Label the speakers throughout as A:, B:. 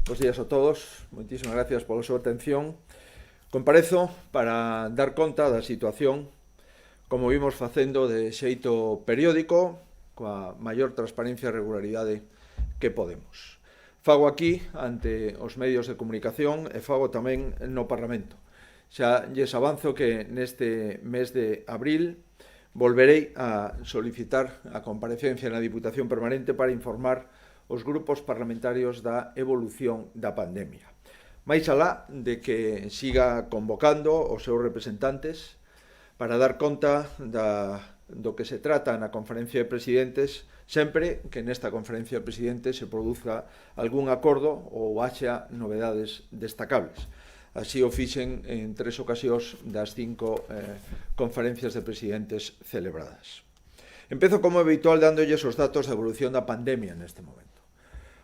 A: Bos días a todos, moitísimas gracias pola súa atención. Comparezo para dar conta da situación, como vimos facendo de xeito periódico, coa maior transparencia e regularidade que podemos. Fago aquí ante os medios de comunicación e fago tamén no Parlamento. Xa lles avanzo que neste mes de abril volverei a solicitar a comparecencia na Diputación Permanente para informar os grupos parlamentarios da evolución da pandemia. Mais alá de que siga convocando os seus representantes para dar conta do que se trata na conferencia de presidentes, sempre que nesta conferencia de presidentes se produzca algún acordo ou haxa novedades destacables. Así o fixen en 3 ocasións das 5 conferencias de presidentes celebradas. Empezo como habitual dándolles os datos da evolución da pandemia neste momento.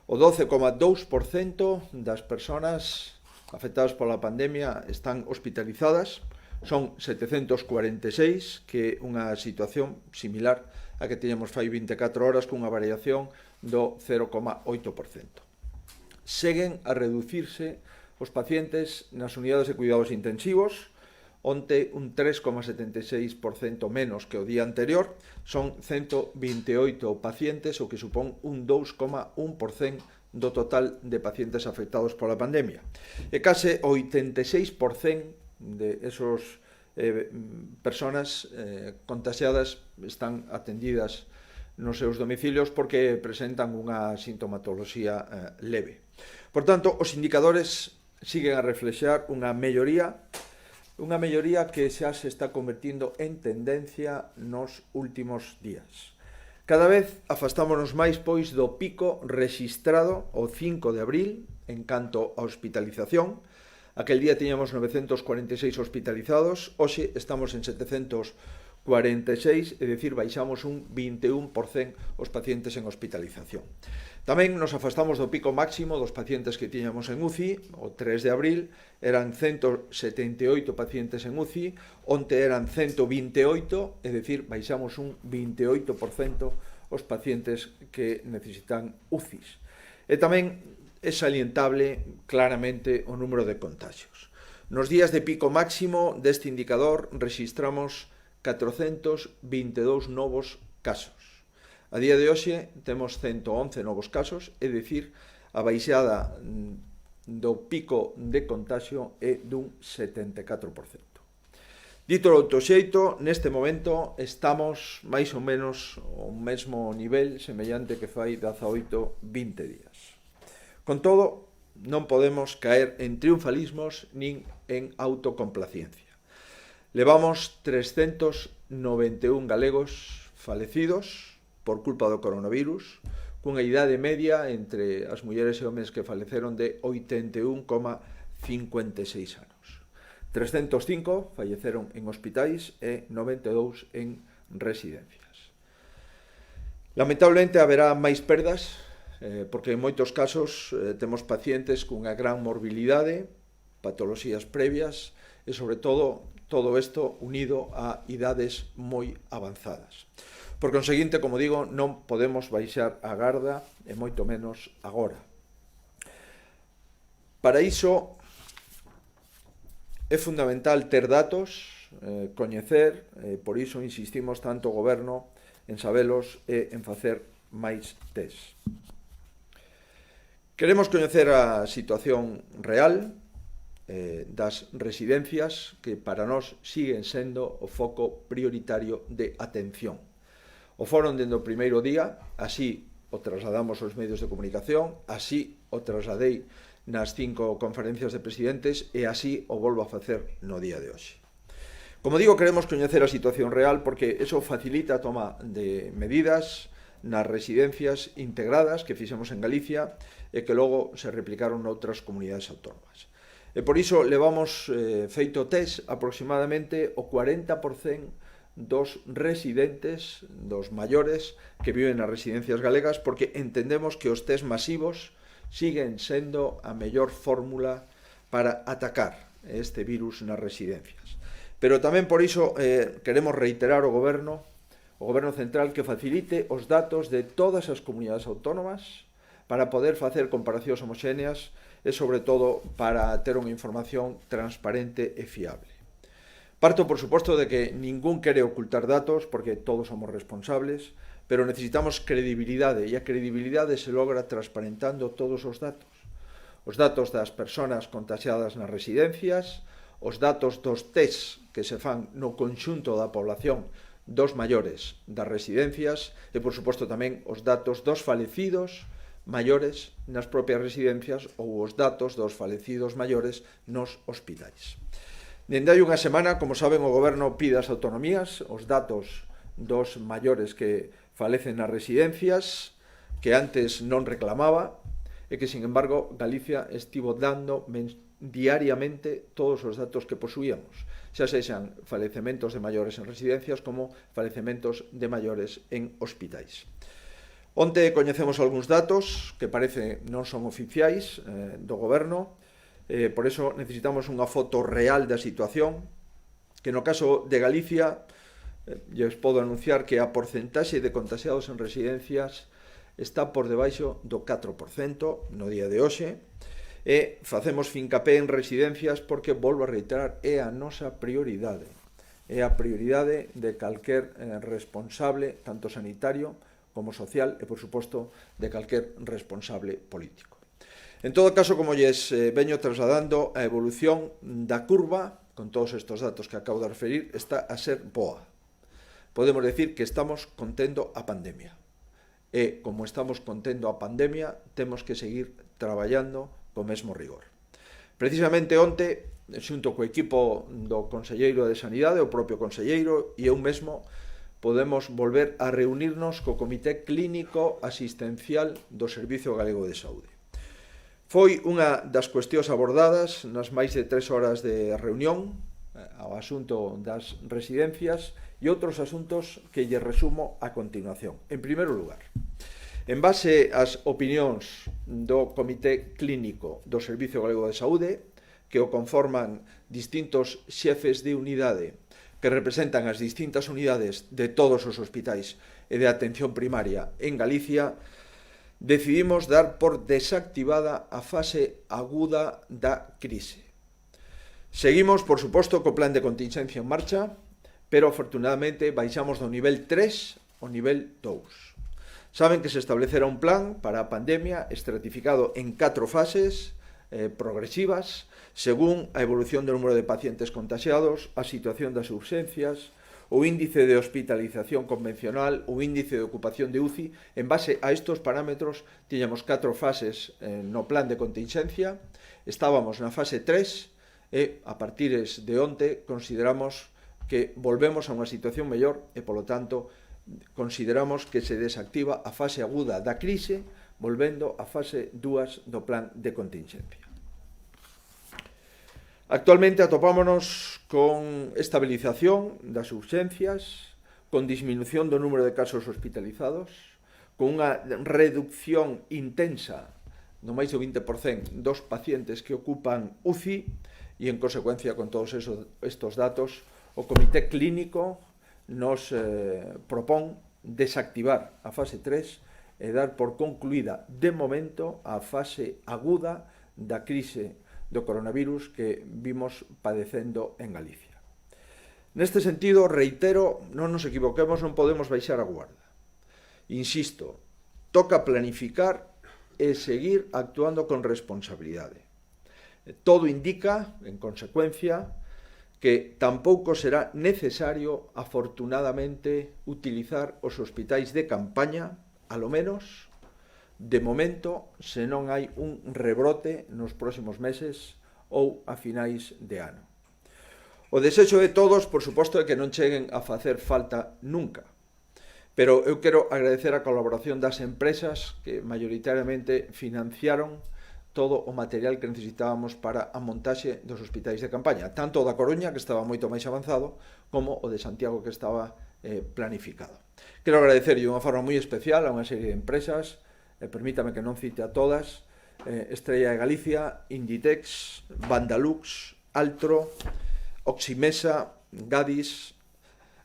A: O 12,2% das persoas afectadas pola pandemia están hospitalizadas, son 746, que é unha situación similar a que teñamos fai 24 horas cunha variación do 0,8%. Seguen a reducirse os pacientes nas unidades de cuidados intensivos, onte un 3,76% menos que o día anterior, son 128 pacientes, o que supón un 2,1% do total de pacientes afectados pola pandemia. E case o 86% de esos persoas contagiadas están atendidas nos seus domicilios porque presentan unha sintomatoloxía leve. Por tanto, os indicadores siguen a reflexar unha melloría que xa se está convertindo en tendencia nos últimos días. Cada vez afastámonos máis, pois, do pico rexistrado o 5 de abril en canto a hospitalización. Aquel día tiñamos 946 hospitalizados, hoxe estamos en 746, é dicir, baixamos un 21% os pacientes en hospitalización. Tamén nos afastamos do pico máximo dos pacientes que tiñamos en UCI, o 3 de abril eran 178 pacientes en UCI, onte eran 128, é dicir, baixamos un 28% os pacientes que necesitan UCIs. E tamén é salientable claramente o número de contagios. Nos días de pico máximo deste indicador rexistramos 422 novos casos. A día de hoxe temos 111 novos casos, é dicir, a baixada do pico de contagio é dun 74%. Dito outro xeito, neste momento estamos máis ou menos ao mesmo nivel semellante que fai 18-20 días. Con todo, non podemos caer en triunfalismos nin en autocomplaciencia. Levamos 391 galegos falecidos por culpa do coronavirus, cunha idade media entre as mulleres e homes que faleceron de 81,56 anos. 305 falleceron en hospitais e 92 en residencias. Lamentablemente haberá máis perdas, porque en moitos casos temos pacientes cunha gran morbilidade, patoloxías previas e, sobre todo isto unido a idades moi avanzadas. Por conseguinte, como digo, non podemos baixar a garda, e moito menos agora. Para iso é fundamental ter datos, coñecer, por iso insistimos tanto o Goberno en sabelos e en facer máis test. Queremos coñecer a situación real das residencias, que para nós siguen sendo o foco prioritario de atención. O foron dende o primeiro día, así o trasladamos aos medios de comunicación, así o trasladei nas 5 conferencias de presidentes e así o volvo a facer no día de hoxe. Como digo, queremos coñecer a situación real porque eso facilita a toma de medidas nas residencias integradas que fixemos en Galicia e que logo se replicaron noutras comunidades autónomas. E por iso levamos feito test aproximadamente o 40% dos residentes, dos maiores que viven nas residencias galegas, porque entendemos que os test masivos siguen sendo a mellor fórmula para atacar este virus nas residencias. Pero tamén por iso queremos reiterar ao Goberno central que facilite os datos de todas as comunidades autónomas para poder facer comparacións homoxéneas e, sobre todo, para ter unha información transparente e fiable. Parto, por suposto, de que ningún quere ocultar datos, porque todos somos responsables, pero necesitamos credibilidade, e a credibilidade se logra transparentando todos os datos das persoas contagiadas nas residencias, os datos dos tests que se fan no conxunto da población dos maiores das residencias e, por suposto, tamén os datos dos falecidos maiores nas propias residencias ou os datos dos falecidos maiores nos hospitais. Dende hai unha semana, como saben, o Goberno pide ás autonomías os datos dos maiores que falecen nas residencias, que antes non reclamaba, e que, sin embargo, Galicia estivo dando diariamente todos os datos que posuíamos, xa sexan falecementos de maiores en residencias como falecementos de maiores en hospitais. Onte coñecemos algúns datos que parece non son oficiais do Goberno, por iso necesitamos unha foto real da situación, que no caso de Galicia, lles podo anunciar que a porcentaxe de contagiados en residencias está por debaixo do 4% no día de hoxe, e facemos fincapé en residencias porque, volvo a reiterar, é a nosa prioridade. É a prioridade de calquer responsable, tanto sanitario como social e, por suposto, de calquer responsable político. En todo caso, como lles veño trasladando, a evolución da curva, con todos estes datos que acabo de referir, está a ser boa. Podemos decir que estamos contendo a pandemia. E, como estamos contendo a pandemia, temos que seguir traballando co mesmo rigor. Precisamente onte, xunto co equipo do Conselleiro de Sanidade, o propio Conselleiro e eu mesmo, podemos volver a reunirnos co Comité Clínico Asistencial do Servicio Galego de Saúde. Foi unha das cuestións abordadas nas máis de 3 horas de reunión ao asunto das residencias e outros asuntos que lle resumo a continuación. En primeiro lugar, en base ás opinións do Comité Clínico do Servicio Galego de Saúde, que o conforman distintos xefes de unidade que representan as distintas unidades de todos os hospitais e de atención primaria en Galicia, decidimos dar por desactivada a fase aguda da crise. Seguimos, por suposto, co plan de contingencia en marcha, pero afortunadamente baixamos do nivel 3 ao nivel 2. Saben que se establecera un plan para a pandemia estratificado en 4 fases progresivas, según a evolución do número de pacientes contagiados, a situación das urxencias, o índice de hospitalización convencional, o índice de ocupación de UCI. En base a estos parámetros, tiñamos 4 fases no plan de contingencia, estábamos na fase 3 e, a partir de onte, consideramos que volvemos a unha situación mellor e, polo tanto, consideramos que se desactiva a fase aguda da crise, volvendo a fase 2 do plan de contingencia. Actualmente atopámonos con estabilización das urxencias, con disminución do número de casos hospitalizados, con unha reducción intensa no máis do 20% dos pacientes que ocupan UCI e, en consecuencia, con todos estes datos, o Comité Clínico nos propón desactivar a fase 3 e dar por concluída, de momento, a fase aguda da crise do coronavirus que vimos padecendo en Galicia. Neste sentido, reitero, non nos equivoquemos, non podemos baixar a guarda. Insisto, toca planificar e seguir actuando con responsabilidade. Todo indica, en consecuencia, que tampouco será necesario, afortunadamente, utilizar os hospitais de campaña, alo menos, de momento, se non hai un rebrote nos próximos meses ou a finais de ano. O desexo de todos, por suposto, é que non cheguen a facer falta nunca. Pero eu quero agradecer a colaboración das empresas que maioritariamente financiaron todo o material que necesitábamos para a montaxe dos hospitais de campaña, tanto o da Coruña, que estaba moito máis avanzado, como o de Santiago, que estaba planificado. Quero agradecer de unha forma moi especial a unha serie de empresas, permítame que non cite a todas, Estrella de Galicia, Inditex, Bandalux, Altro, Oximesa, Gadis,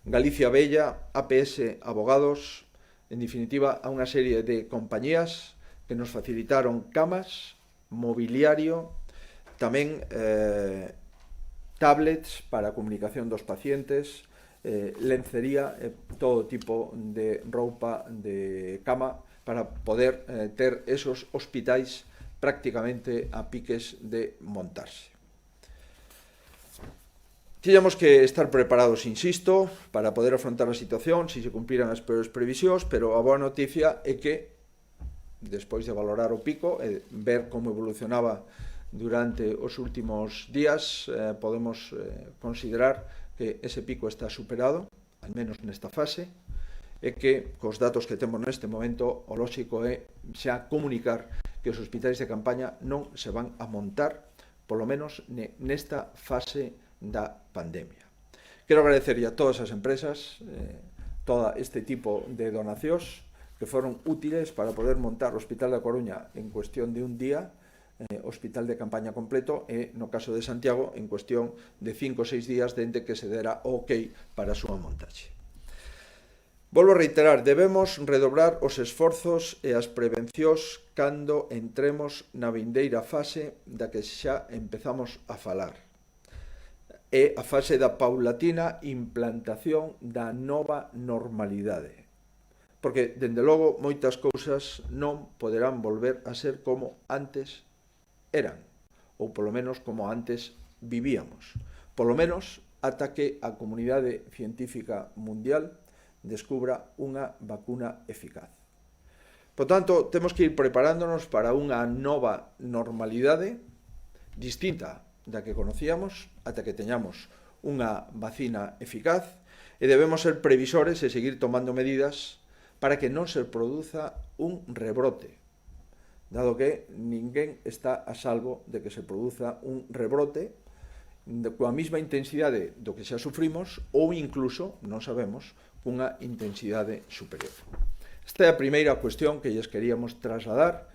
A: Galicia Bella, APS Abogados, en definitiva, a unha serie de compañías que que nos facilitaron camas, mobiliario, tamén tablets para a comunicación dos pacientes, lencería, todo tipo de roupa de cama para poder ter esos hospitais prácticamente a piques de montarse. Tiñamos que estar preparados, insisto, para poder afrontar a situación se se cumpriran as peores previsións, pero a boa noticia é que, despois de valorar o pico e ver como evolucionaba durante os últimos días, podemos considerar que ese pico está superado, al menos nesta fase, e que, cos datos que temos neste momento, o lóxico é xa comunicar que os hospitais de campaña non se van a montar, polo menos nesta fase da pandemia. Quero agradecerlle a todas as empresas todo este tipo de donacións que foron útiles para poder montar o Hospital da Coruña en cuestión de un día, hospital de campaña completo, e no caso de Santiago en cuestión de 5 ou 6 días dende que se dera o ok para a súa montaxe. Volvo a reiterar, debemos redobrar os esforzos e as prevencións cando entremos na vindeira fase da que xa empezamos a falar. É a fase da paulatina implantación da nova normalidade. Porque, dende logo, moitas cousas non poderán volver a ser como antes eran, ou polo menos como antes vivíamos. Polo menos ata que a comunidade científica mundial descubra unha vacuna eficaz. Por tanto, temos que ir preparándonos para unha nova normalidade distinta da que conocíamos ata que teñamos unha vacina eficaz, e debemos ser previsores e seguir tomando medidas para que non se produza un rebrote, dado que ninguén está a salvo de que se produza un rebrote coa mesma intensidade do que xa sufrimos ou incluso, non sabemos, cunha intensidade superior. Esta é a primeira cuestión que lles queríamos trasladar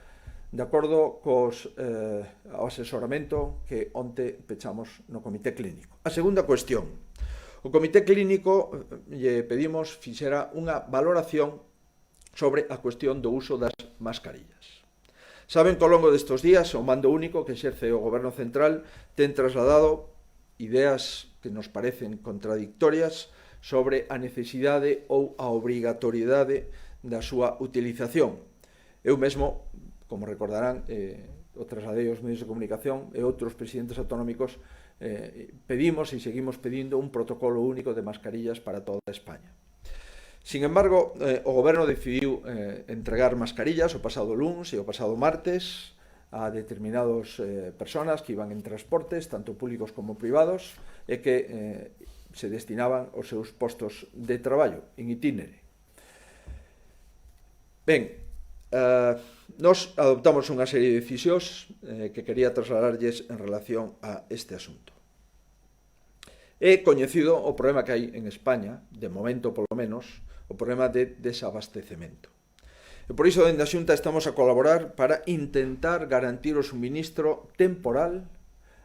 A: de acordo ao asesoramento que onte pechamos no Comité Clínico. A segunda cuestión. O Comité Clínico lle pedimos fixera unha valoración sobre a cuestión do uso das mascarillas. Saben que ao longo destes días o mando único que exerce o Goberno Central ten trasladado ideas que nos parecen contradictorias sobre a necesidade ou a obrigatoriedade da súa utilización. Eu mesmo, como recordarán, o trasladei aos medios de comunicación e outros presidentes autonómicos pedimos e seguimos pedindo un protocolo único de mascarillas para toda España. Sin embargo, o Goberno decidiu entregar mascarillas o pasado luns e o pasado martes a determinadas persoas que iban en transportes, tanto públicos como privados, e que se destinaban aos seus postos de traballo en itinere. Ben, nos adoptamos unha serie de decisións que quería trasladarlles en relación a este asunto. É coñecido o problema que hai en España, de momento polo menos, o problema de desabastecemento. E por iso, dende a Xunta, estamos a colaborar para intentar garantir o suministro temporal,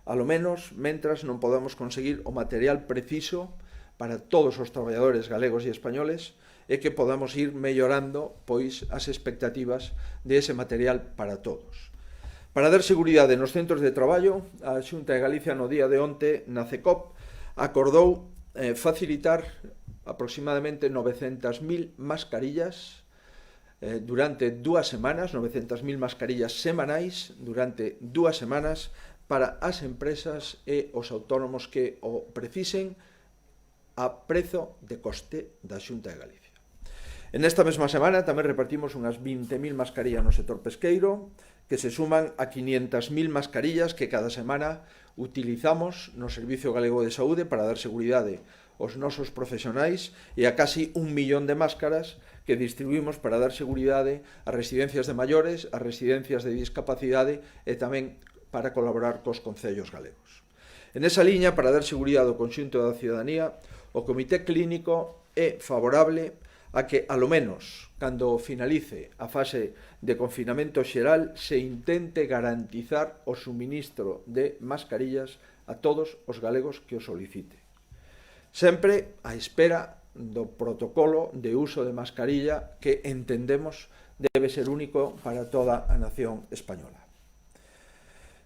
A: alo menos, mentras non podamos conseguir o material preciso para todos os traballadores galegos e españoles, e que podamos ir mellorando pois as expectativas de ese material para todos. Para dar seguridade nos centros de traballo, a Xunta de Galicia no día de onte, na CECOP, acordou facilitar aproximadamente 900.000 mascarillas durante 2 semanas, 900.000 mascarillas semanais durante 2 semanas para as empresas e os autónomos que o precisen a prezo de coste da Xunta de Galicia. En esta mesma semana tamén repartimos unhas 20.000 mascarillas no sector pesqueiro, que se suman a 500.000 mascarillas que cada semana utilizamos no Servicio Galego de Saúde para dar seguridade aos nosos profesionais e a casi 1 millón de máscaras que distribuímos para dar seguridade ás residencias de maiores, ás residencias de discapacidade e tamén para colaborar cos concellos galegos. En esa liña, para dar seguridade ao conxunto da ciudadanía, o Comité Clínico é favorable a que, alo menos, cando finalice a fase de confinamento xeral, se intente garantizar o suministro de mascarillas a todos os galegos que o solicite. Sempre á espera do protocolo de uso de mascarilla que entendemos debe ser único para toda a nación española.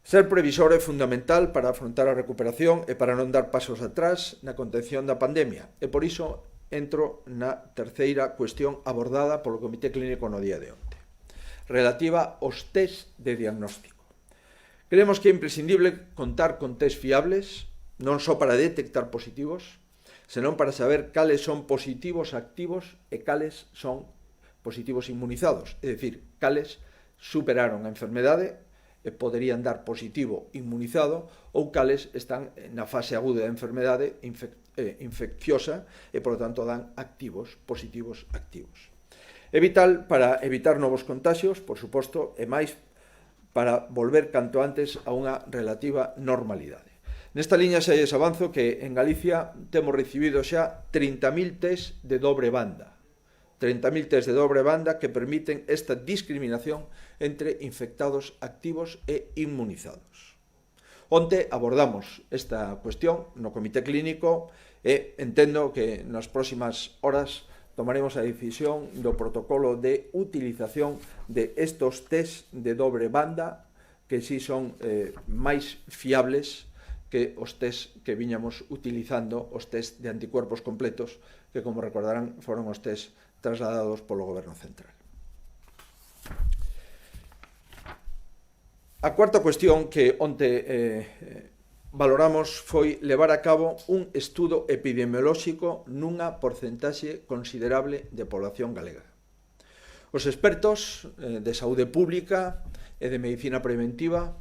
A: Ser previsor é fundamental para afrontar a recuperación e para non dar pasos atrás na contención da pandemia. E por iso entro na terceira cuestión abordada polo Comité Clínico no día de onte, relativa aos test de diagnóstico. Creemos que é imprescindible contar con test fiables, non só para detectar positivos, senón para saber cales son positivos activos e cales son positivos inmunizados, é dicir, cales superaron a enfermedade e poderían dar positivo inmunizado ou cales están na fase aguda da enfermedade infecciosa e, por lo tanto, dan activos, positivos activos. É vital para evitar novos contagios, por suposto, e máis para volver canto antes a unha relativa normalidade. Nesta liña xa lles avanzo que en Galicia temos recibido xa 30.000 test de dobre banda. 30.000 test de dobre banda que permiten esta discriminación entre infectados activos e inmunizados. Onte abordamos esta cuestión no Comité Clínico e entendo que nas próximas horas tomaremos a decisión do protocolo de utilización de estos test de dobre banda que sí son máis fiables que os test que viñamos utilizando, os test de anticuerpos completos, que, como recordarán, foron os test trasladados polo Goberno Central. A cuarta cuestión que onte valoramos foi levar a cabo un estudo epidemiolóxico nunha porcentaxe considerable de población galega. Os expertos de saúde pública e de medicina preventiva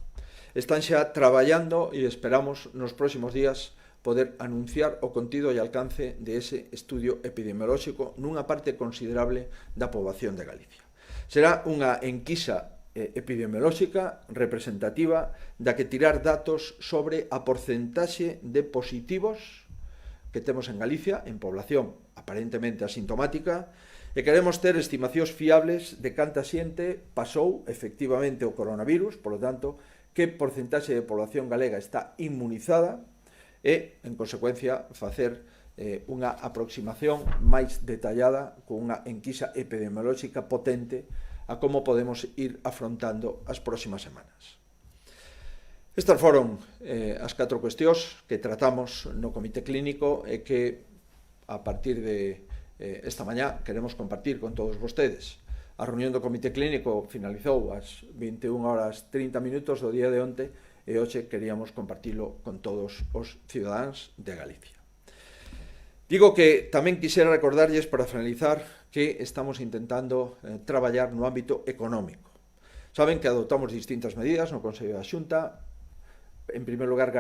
A: están xa traballando e esperamos nos próximos días poder anunciar o contido e alcance de ese estudio epidemiolóxico nunha parte considerable da poboación de Galicia. Será unha enquisa epidemiolóxica representativa da que tirar datos sobre a porcentaxe de positivos que temos en Galicia, en población aparentemente asintomática, e queremos ter estimacións fiables de canta xente pasou efectivamente o coronavirus, por lo tanto, que porcentaxe de población galega está inmunizada e, en consecuencia, facer unha aproximación máis detallada con unha enquisa epidemiolóxica potente a como podemos ir afrontando as próximas semanas. Estas foron as 4 cuestións que tratamos no Comité Clínico e que, a partir de esta mañá, queremos compartir con todos vostedes. A reunión do Comité Clínico finalizou ás 21:30 do día de onte e hoxe queríamos compartilo con todos os cidadáns de Galicia. Digo que tamén quixera recordarlles para finalizar que estamos intentando traballar no ámbito económico. Saben que adoptamos distintas medidas no Consello da Xunta. En primer lugar,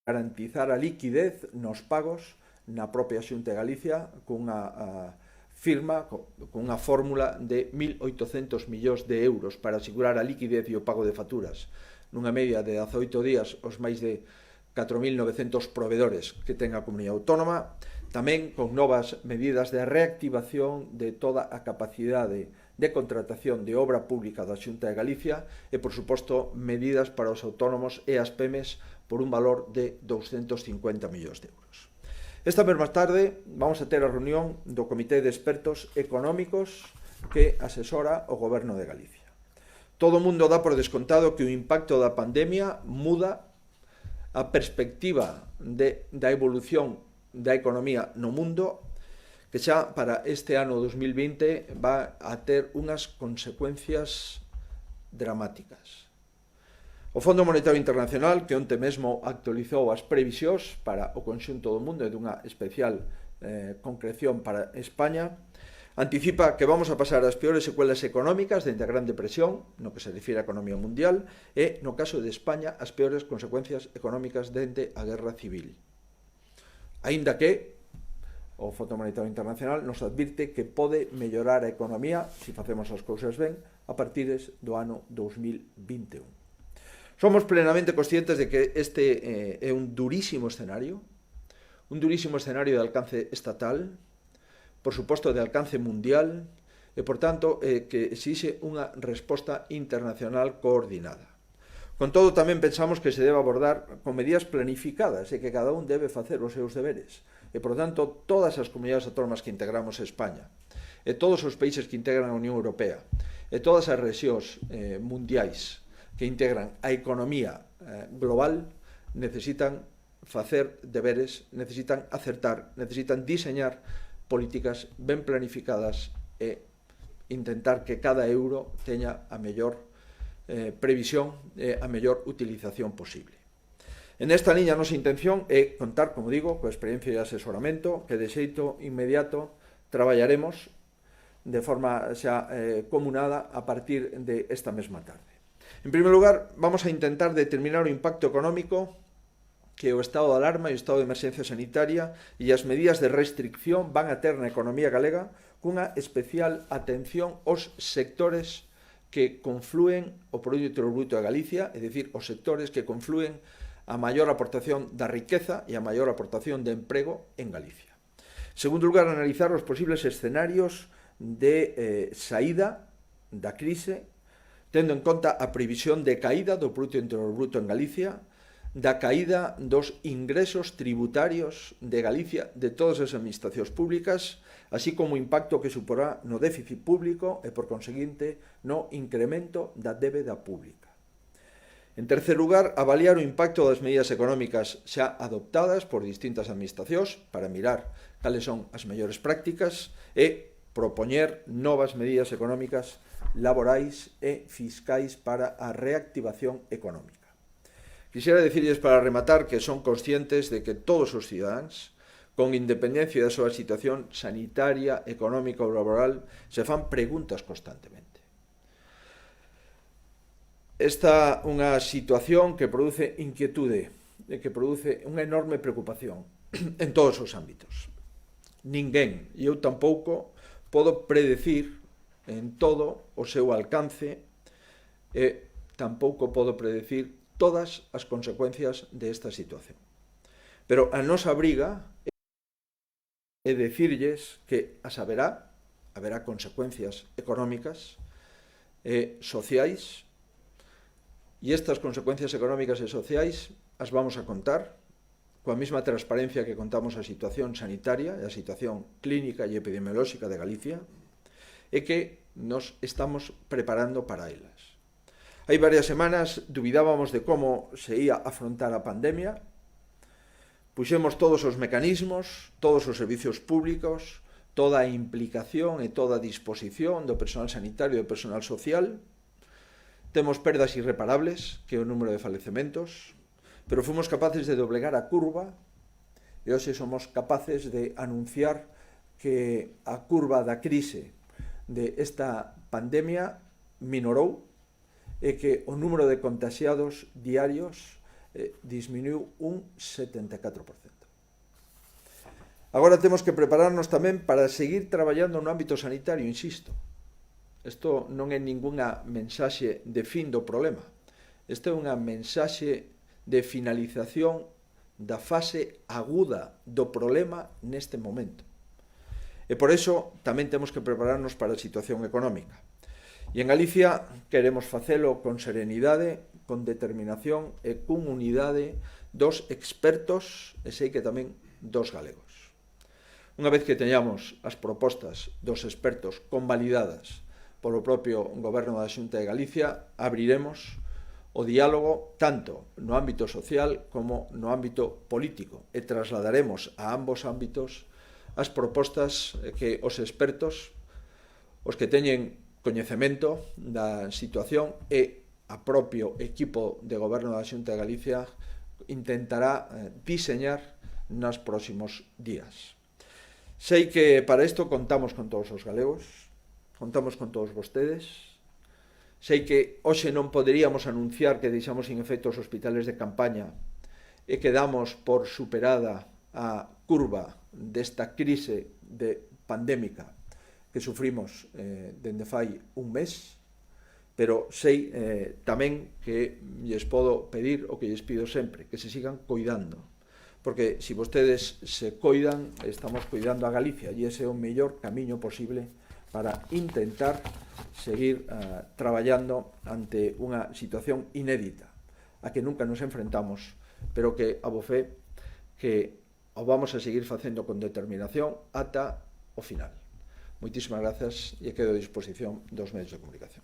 A: garantizar a liquidez nos pagos na propia Xunta de Galicia cunha firma, con unha fórmula de 1.800 millóns de euros para asegurar a liquidez e o pago de facturas nunha media de 18 días os máis de 4.900 proveedores que ten a comunidade autónoma, tamén con novas medidas de reactivación de toda a capacidade de contratación de obra pública da Xunta de Galicia e, por suposto, medidas para os autónomos e as PEMES por un valor de 250 millóns de euros. Esta mesma tarde vamos a ter a reunión do Comité de Expertos Económicos que asesora o Goberno de Galicia. Todo o mundo dá por descontado que o impacto da pandemia muda a perspectiva da evolución da economía no mundo, que xa para este ano 2020 va a ter unhas consecuencias dramáticas. O Fondo Monetario Internacional, que onte mesmo actualizou as previsións para o conxunto do mundo e dunha especial concreción para España, anticipa que vamos a pasar as peores secuelas económicas dende a Gran Depresión, no que se refire á economía mundial, e, no caso de España, as peores consecuencias económicas dende a Guerra Civil. Aínda que o Fondo Monetario Internacional nos advirte que pode mellorar a economía, se facemos as cousas ben, a partir do ano 2021. Somos plenamente conscientes de que este é un durísimo escenario de alcance estatal, por suposto de alcance mundial, e, por tanto, que exixe unha resposta internacional coordinada. Con todo, tamén pensamos que se debe abordar con medidas planificadas e que cada un debe facer os seus deberes. E, por tanto, todas as comunidades autónomas que integramos España e todos os países que integran a Unión Europea e todas as rexións mundiais que integran a economía global necesitan facer deberes, necesitan acertar, necesitan diseñar políticas ben planificadas e intentar que cada euro teña a mellor previsión e a mellor utilización posible. En esta liña a nosa intención é contar, como digo, coa experiencia de asesoramento que de xeito inmediato traballaremos de forma xa comunada a partir de esta mesma tarde. En primeiro lugar, vamos a intentar determinar o impacto económico que o estado de alarma e o estado de emerxencia sanitaria e as medidas de restricción van a ter na economía galega cunha especial atención aos sectores que conflúen o Produto Interior Bruto de Galicia, é dicir, os sectores que conflúen a maior aportación da riqueza e a maior aportación de emprego en Galicia. En segundo lugar, analizar os posibles escenarios de saída da crise, tendo en conta a previsión de caída do Produto Interior Bruto en Galicia, da caída dos ingresos tributarios de Galicia de todas as administracións públicas, así como o impacto que suporá no déficit público e, por conseguinte, no incremento da débeda pública. En terceiro lugar, avaliar o impacto das medidas económicas xa adoptadas por distintas administracións para mirar cales son as mellores prácticas e propoñer novas medidas económicas, laborais e fiscais para a reactivación económica. Quixera dicirles para rematar que son conscientes de que todos os cidadáns, con independencia da súa situación sanitaria, económica ou laboral, se fan preguntas constantemente. Esta é unha situación que produce inquietude e que produce unha enorme preocupación en todos os ámbitos. Ninguén, e eu tampouco, podo predecir en todo o seu alcance e tampouco podo predecir todas as consecuencias desta situación. Pero a nosa briga é dicirlles que as haberá consecuencias económicas e sociais, e estas consecuencias económicas e sociais as vamos a contar coa mesma transparencia que contamos a situación sanitaria e a situación clínica e epidemiolóxica de Galicia e que nos estamos preparando para elas. Hai varias semanas dubidábamos de como se ia afrontar a pandemia, puxemos todos os mecanismos, todos os servicios públicos, toda a implicación e toda a disposición do personal sanitario e do personal social. Temos perdas irreparables, que é o número de falecementos, pero fomos capaces de doblegar a curva e hoxe somos capaces de anunciar que a curva da crise de esta pandemia minorou e que o número de contagiados diarios disminuiu un 74%. Agora temos que prepararnos tamén para seguir traballando no ámbito sanitario, insisto. Isto non é ningunha mensaxe de fin do problema. Isto é unha mensaxe de finalización da fase aguda do problema neste momento. E por iso tamén temos que prepararnos para a situación económica. E en Galicia queremos facelo con serenidade, con determinación e con unidade dos expertos e sei que tamén dos galegos. Unha vez que teñamos as propostas dos expertos convalidadas polo propio Goberno da Xunta de Galicia, abriremos o diálogo tanto no ámbito social como no ámbito político e trasladaremos a ambos ámbitos as propostas que os expertos, os que teñen coñecemento da situación e a propio equipo de Goberno da Xunta de Galicia intentará diseñar nos próximos días. Sei que para isto contamos con todos os galegos, contamos con todos vostedes. Sei que hoxe non poderíamos anunciar que deixamos sin efecto os hospitales de campaña e que damos por superada a curva desta crise pandémica que sufrimos dende fai un mes, pero sei tamén que lles podo pedir o que lles pido sempre, que se sigan coidando, porque se vostedes se coidan, estamos coidando a Galicia e ese é o mellor camiño posible para intentar seguir traballando ante unha situación inédita a que nunca nos enfrentamos, pero que abofé que o vamos a seguir facendo con determinación ata o final, Moitísimas grazas e quedo a disposición dos medios de comunicación.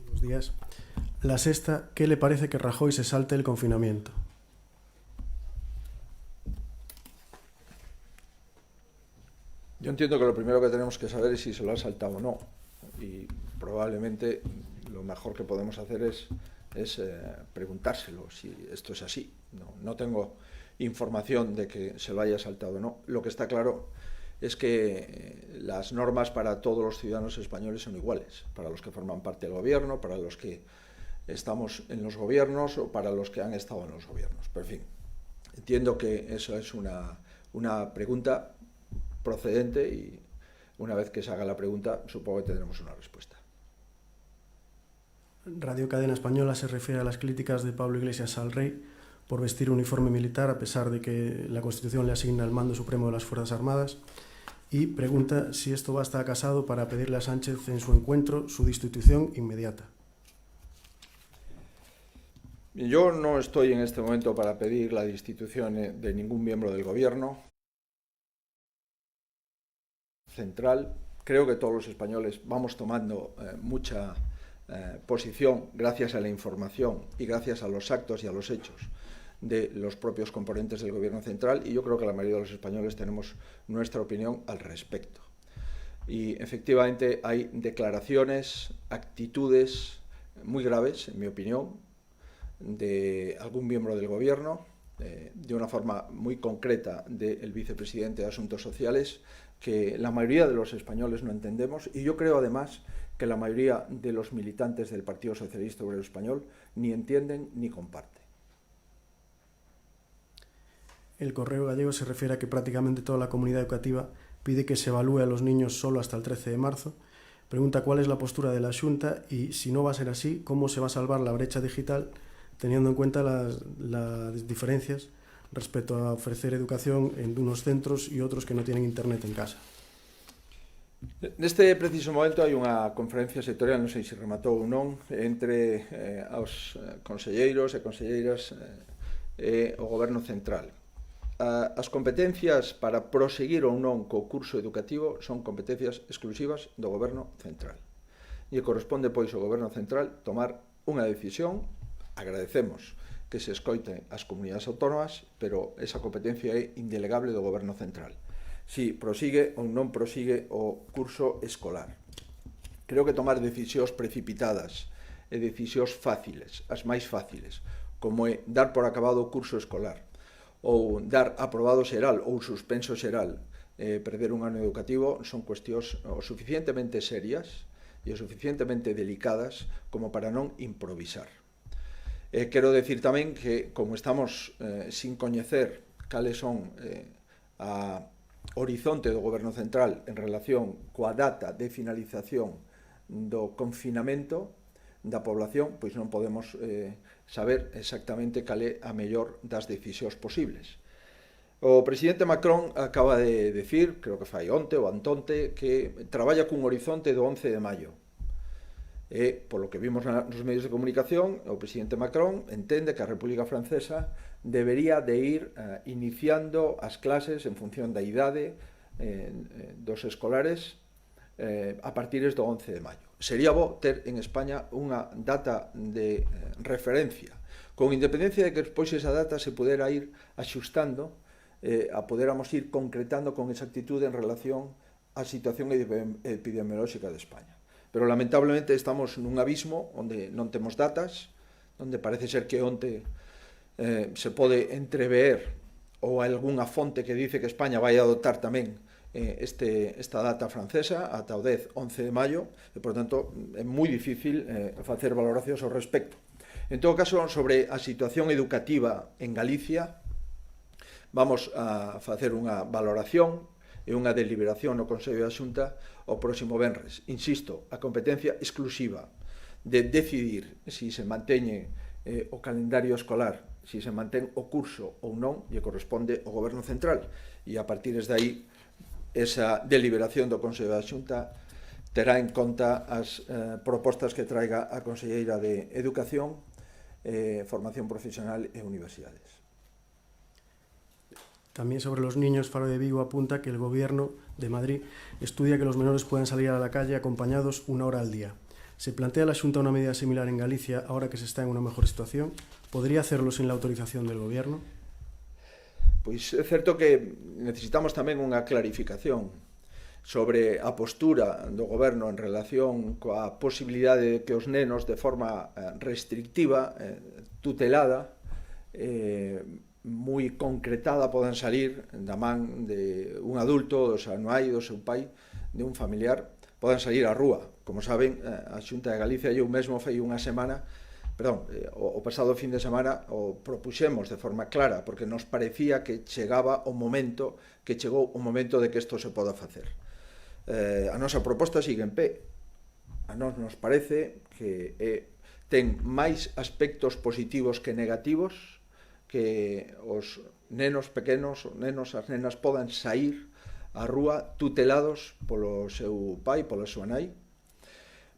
B: Buenos días. La sexta, ¿qué le parece que Rajoy se salte el confinamiento?
A: Yo entiendo que lo primero que tenemos que saber es si se lo ha saltado o no. Y probablemente lo mejor que podemos hacer es preguntárselo si esto es así. No tengo información de que se lo haya saltado o no. Lo que está claro es que las normas para todos los ciudadanos españoles son iguales, para los que forman parte del gobierno, para los que estamos en los gobiernos o para los que han estado en los gobiernos. Pero en fin, entiendo que eso es una pregunta procedente y una vez que se haga la pregunta supongo que tendremos una respuesta.
B: Radio Cadena Española se refiere a las críticas de Pablo Iglesias al rey por vestir uniforme militar a pesar de que la Constitución le asigna el mando supremo de las Fuerzas Armadas y pregunta si esto basta a Casado para pedirle a Sánchez en su encuentro su destitución inmediata.
A: Yo no estoy en este momento para pedir la destitución de ningún miembro del gobierno central. Creo que todos los españoles vamos tomando mucha posición gracias a la información y gracias a los actos y a los hechos de los propios componentes del gobierno central, y yo creo que la mayoría de los españoles tenemos nuestra opinión al respecto. Y efectivamente hay declaraciones, actitudes muy graves, en mi opinión, de algún miembro del gobierno, de una forma muy concreta del vicepresidente de Asuntos Sociales, que la mayoría de los españoles no entendemos, y yo creo además que la mayoría de los militantes del Partido Socialista Obrero Español ni entienden ni comparten.
B: El Correo Gallego se refiere a que prácticamente toda la comunidad educativa pide que se evalúe a los niños solo hasta el 13 de marzo. Pregunta cuál es la postura de la Xunta y, si no va a ser así, cómo se va a salvar la brecha digital teniendo en cuenta las diferencias respecto a ofrecer educación en unos centros y otros que no tienen internet en casa.
A: Neste preciso momento hai unha conferencia sectorial, non sei se rematou ou non, entre os conselleiros e conselleiras e o Goberno Central. As competencias para proseguir ou non co curso educativo son competencias exclusivas do Goberno Central. E corresponde, pois, ao Goberno Central tomar unha decisión. Agradecemos que se escoiten as comunidades autónomas, pero esa competencia é indelegable do Goberno Central. Si prosigue ou non prosigue o curso escolar. Creo que tomar decisións precipitadas e decisións fáciles, as máis fáciles, como é dar por acabado o curso escolar, ou dar aprobado xeral ou suspenso xeral, perder un ano educativo, son cuestións o suficientemente serias e o suficientemente delicadas como para non improvisar. Quero decir tamén que, como estamos sin coñecer cales son a horizonte do Goberno Central en relación coa data de finalización do confinamento da población, pois non podemos saber exactamente cal é a mellor das decisións posibles. O presidente Macron acaba de decir, creo que fai onte ou antonte, que traballa cun horizonte do 11 de maio. E, polo que vimos nos medios de comunicación, o presidente Macron entende que a República Francesa debería de ir iniciando as clases en función da idade dos escolares a partir do 11 de maio. Sería bo ter en España unha data de referencia, con independencia de que despois esa data se pudera ir axustando, a poderamos ir concretando con exactitude en relación á situación epidemiolóxica de España. Pero lamentablemente estamos nun abismo onde non temos datas, onde parece ser que onte se pode entrever ou algunha fonte que dice que España vai adoptar tamén esta data francesa ata o 10-11 de maio, e, por tanto, é moi difícil facer valoracións ao respecto. En todo caso, sobre a situación educativa en Galicia, vamos a facer unha valoración e unha deliberación no Consello da Xunta o próximo venres. Insisto, a competencia exclusiva de decidir se se manteñe o calendario escolar, se se mantén o curso ou non, lle corresponde ao Goberno Central, e a partir de aí esa deliberación do Consello da Xunta terá en conta as propostas que traiga a Conselleira de Educación, Formación Profesional e Universidades.
B: También sobre los niños, Faro de Vigo apunta que el gobierno de Madrid estudia que los menores puedan salir a la calle acompañados 1 hora al día. ¿Se plantea la Xunta una medida similar en Galicia ahora que se está en una mejor situación? ¿Podría hacerlo sin la autorización del gobierno?
A: Pois é certo que necesitamos tamén unha clarificación sobre a postura do goberno en relación coa posibilidade de que os nenos de forma restrictiva, tutelada, moi concretada podan salir da man de un adulto, do seu nai, do seu pai, de un familiar, podan salir á rúa. Como saben, a Xunta de Galicia eu mesmo fai unha semana, o pasado fin de semana o propuxemos de forma clara, porque nos parecía que chegou o momento de que isto se poda facer. A nosa proposta sigue en pé. A nos parece que ten máis aspectos positivos que negativos, que os nenos pequenos, os nenos, as nenas podan sair á rúa tutelados polo seu pai, pola súa nai,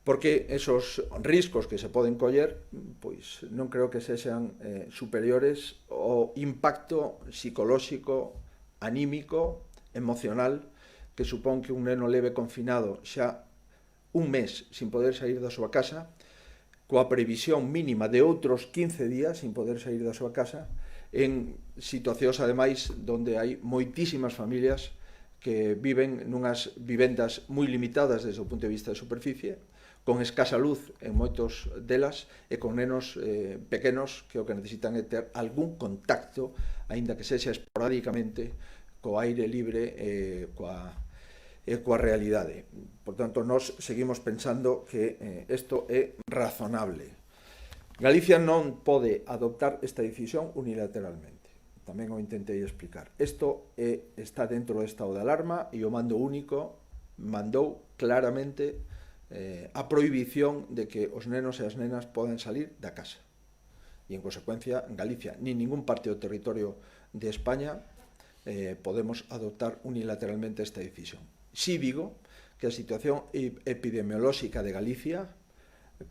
A: porque esos riscos que se poden coller, pois non creo que sexan superiores ao impacto psicolóxico, anímico, emocional que supón que un neno leve confinado xa un mes sin poder sair da súa casa, coa previsión mínima de outros 15 días sin poder sair da súa casa, en situacións ademais onde hai moitísimas familias que viven nunhas vivendas moi limitadas desde o punto de vista de superficie, con escasa luz en moitos delas e con nenos pequenos que o que necesitan é ter algún contacto, aínda que sexa esporádicamente, co aire libre e coa realidade. Por tanto, nós seguimos pensando que isto é razonable. Galicia non pode adoptar esta decisión unilateralmente. Tamén o intentei explicar. Isto está dentro do estado de alarma e o mando único mandou claramente a prohibición de que os nenos e as nenas poden salir da casa. E, en consecuencia, en Galicia, ni ningún parte do territorio de España podemos adoptar unilateralmente esta decisión. Si digo que a situación epidemiolóxica de Galicia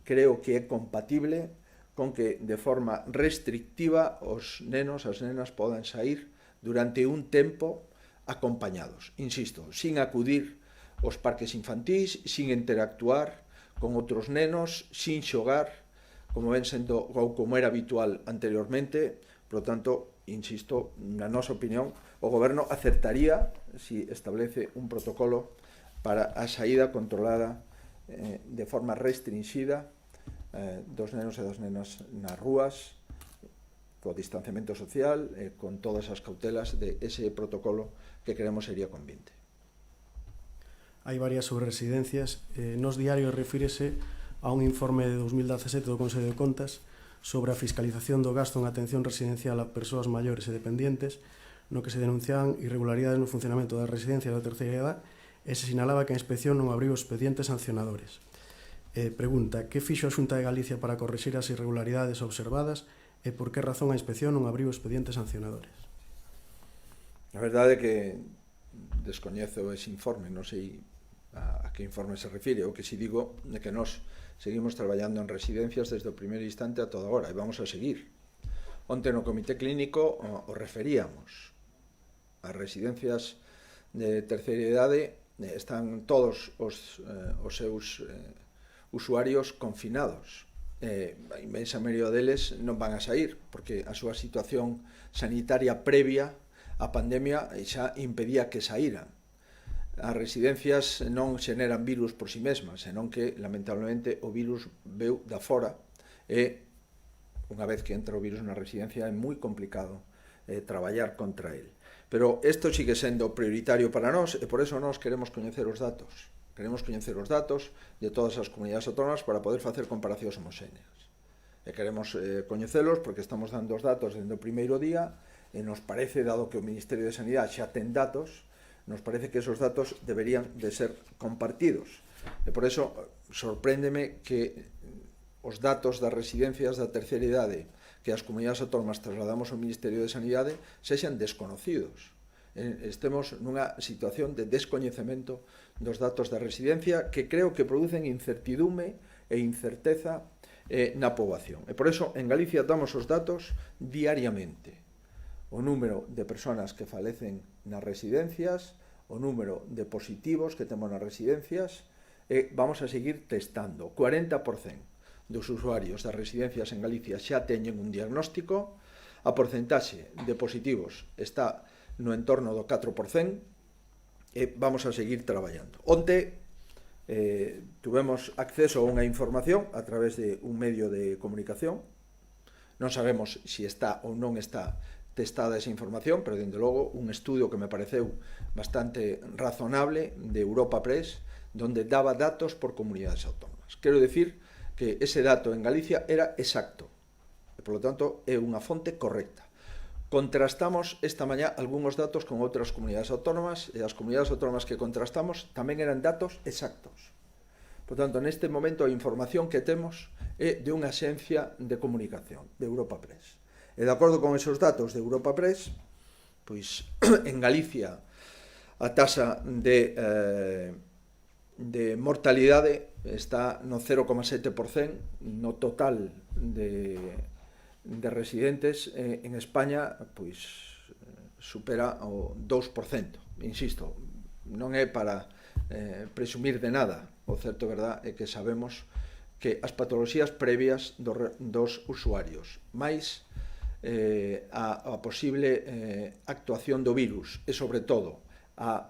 A: creo que é compatible con que de forma restrictiva os nenos e as nenas podan sair durante un tempo acompañados, insisto, sin acudir aos parques infantís, sin interactuar con outros nenos, sin xogar, como ven sendo ou como era habitual anteriormente. Por lo tanto, insisto, na nosa opinión, o goberno acertaría si establece un protocolo para a saída controlada de forma restringida dos nenos e das nenas nas rúas, co distanciamento social, con todas as cautelas de ese protocolo que creemos sería convinte.
B: Hai varias sobre residencias. Nos diarios refírese a un informe de 2017 do Consello de Contas sobre a fiscalización do gasto en atención residencial a persoas maiores e dependientes, no que se denunciaban irregularidades no funcionamento das residencias da terceira edad e se sinalaba que a inspección non abriu expedientes sancionadores. Pregunta, que fixo a Xunta de Galicia para corrixir as irregularidades observadas e por que razón a inspección non abriu expedientes sancionadores?
A: A verdade é que descoñezo ese informe, non sei a que informe se refire. O que si digo é que nós seguimos traballando en residencias desde o primeiro instante a toda hora e vamos a seguir. Onte no comité clínico o referíamos. As residencias de terceira idade están todos os seus usuarios confinados. A inmensa maioría deles non van a sair porque a súa situación sanitaria previa á pandemia xa impedía que saíran. As residencias non xeneran virus por si mesmas, senón que, lamentablemente, o virus veu da fora e, unha vez que entra o virus na residencia, é moi complicado traballar contra el. Pero isto sigue sendo prioritario para nós e por eso nós queremos coñecer os datos. Queremos coñecer os datos de todas as comunidades autónomas para poder facer comparacións homogéneas. E queremos coñecelos porque estamos dando os datos dende o primeiro día e nos parece, dado que o Ministerio de Sanidade xa ten datos, nos parece que esos datos deberían de ser compartidos. E por eso sorpréndeme que os datos das residencias da terceira idade que as comunidades autónomas trasladamos ao Ministerio de Sanidade sexan desconocidos. Estemos nunha situación de descoñecemento dos datos da residencia que creo que producen incertidume e incerteza na poboación. E por eso en Galicia damos os datos diariamente. o número de persoas que falecen nas residencias, o número de positivos que temos nas residencias, e vamos a seguir testando. 40% dos usuarios das residencias en Galicia xa teñen un diagnóstico, a porcentaxe de positivos está no entorno do 4%, e vamos a seguir traballando. Onte tuvemos acceso a unha información a través de un medio de comunicación. Non sabemos se está ou non está testada esa información, pero, dende logo, un estudio que me pareceu bastante razonable de Europa Press, donde daba datos por comunidades autónomas. Quero dicir que ese dato en Galicia era exacto, e, polo tanto, é unha fonte correcta. Contrastamos esta mañá algúns datos con outras comunidades autónomas, e as comunidades autónomas que contrastamos tamén eran datos exactos. Por tanto, neste momento a información que temos é de unha axencia de comunicación, de Europa Press. E de acordo con esos datos de Europa Press, pois en Galicia a taxa de mortalidade está no 0,7% no total de residentes. En España, pois, supera o 2%. Insisto, non é para presumir de nada. O certo, verdad, é que sabemos que as patoloxías previas dos usuarios, máis a posible actuación do virus e, sobre todo, a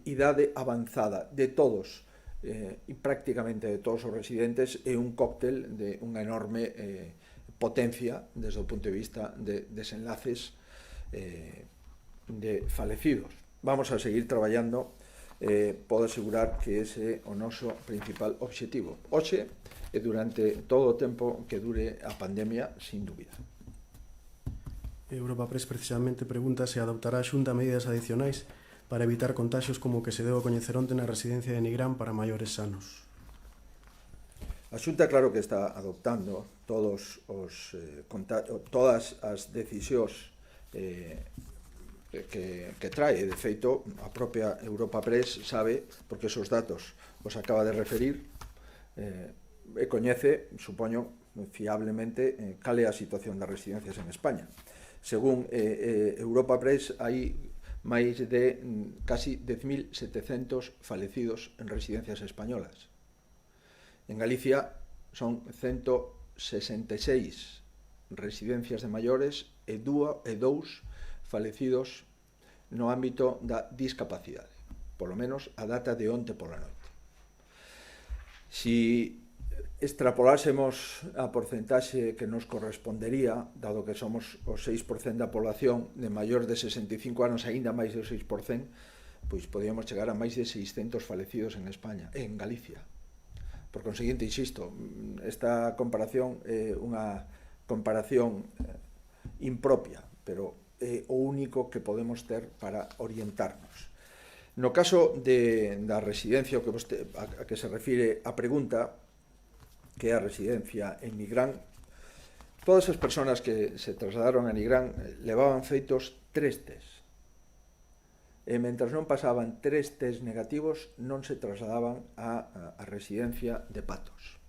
A: idade avanzada de todos e prácticamente de todos os residentes, é un cóctel de unha enorme potencia desde o punto de vista de desenlaces de falecidos. Vamos a seguir traballando, podo asegurar que ese é o noso principal obxectivo. Hoxe e durante todo o tempo que dure a pandemia, sin dúbida.
B: Europa Press precisamente pregunta se adoptará a Xunta medidas adicionais para evitar contaxios como o que se deu a coñecer onte na residencia de Nigrán para maiores sanos.
A: A Xunta, claro que está adoptando todas as decisións que trae. De feito, a propia Europa Press sabe, porque esos datos os acaba de referir, e coñece, supoño, fiablemente, cal é a situación das residencias en España. Según Europa Press, hai máis de casi 10.700 falecidos en residencias españolas. En Galicia son 166 residencias de maiores e 2 falecidos no ámbito da discapacidade, polo menos a data de onte pola noite. Si extrapolásemos a porcentaxe que nos correspondería, dado que somos o 6% da población de maior de 65 anos, aínda máis do 6%, pois podíamos chegar a máis de 600 falecidos en España, en Galicia. Por conseguinte, insisto, esta comparación é unha comparación impropia, pero é o único que podemos ter para orientarnos. No caso da residencia a que se refire a pregunta, que é a residencia en Nigrán, todas as persoas que se trasladaron a Nigrán levaban feitos 3 test. E mentras non pasaban 3 test negativos, non se trasladaban a residencia de Patos.